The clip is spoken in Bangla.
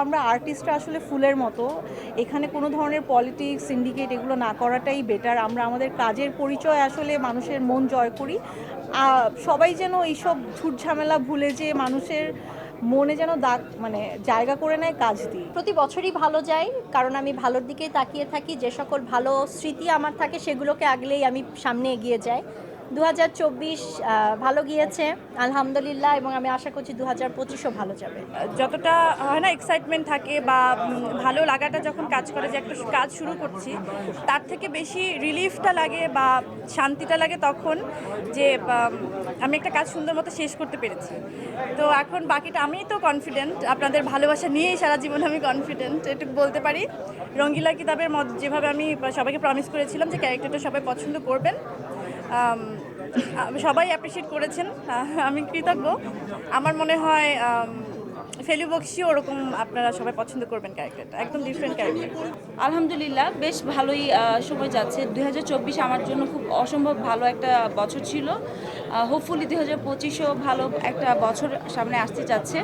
আমরা আর্টিস্টরা আসলে ফুলের মতো, এখানে কোনো ধরনের পলিটিক্স সিন্ডিকেট এগুলো না করাটাই বেটার। আমরা আমাদের কাজের পরিচয় আসলে মানুষের মন জয় করি। সবাই যেন এইসব ঝুট ঝামেলা ভুলে যে মানুষের মনে যেন দাগ মানে জায়গা করে নেয় কাজ দিয়ে। প্রতি বছরই ভালো যায়, কারণ আমি ভালোর দিকেই তাকিয়ে থাকি। যে সকল ভালো স্মৃতি আমার থাকে সেগুলোকে আগলেই আমি সামনে এগিয়ে যাই। 2024 ভালো গিয়েছে আলহামদুলিল্লাহ, এবং আমি আশা করছি 2025ও ভালো যাবে। যতটা হয় না এক্সাইটমেন্ট থাকে বা ভালো লাগাটা যখন কাজ করে যে একটা কাজ শুরু করছি, তার থেকে বেশি রিলিফটা লাগে বা শান্তিটা লাগে তখন যে আমি একটা কাজ সুন্দর মতো শেষ করতে পেরেছি। তো এখন বাকিটা আমি তো কনফিডেন্ট, আপনাদের ভালোবাসা নিয়েই সারা জীবন আমি কনফিডেন্ট, এটুকু বলতে পারি। রঙ্গিলা কিতাবের যেভাবে আমি সবাইকে প্রমিস করেছিলাম যে ক্যারেক্টারটা সবাই পছন্দ করবেন, সবাই অ্যাপ্রিসিয়েট করেছেন, আমি কৃতজ্ঞ। আমার মনে হয় ফেলু বক্সিও ওরকম আপনারা সবাই পছন্দ করবেন ক্যারেক্টারটা, একদম ডিফারেন্ট ক্যারেক্টার। আলহামদুলিল্লাহ বেশ ভালোই সময় যাচ্ছে। 2024 আমার জন্য খুব অসম্ভব ভালো একটা বছর ছিল। হোপফুলি 2025ও ভালো একটা বছর সামনে আসতে যাচ্ছে।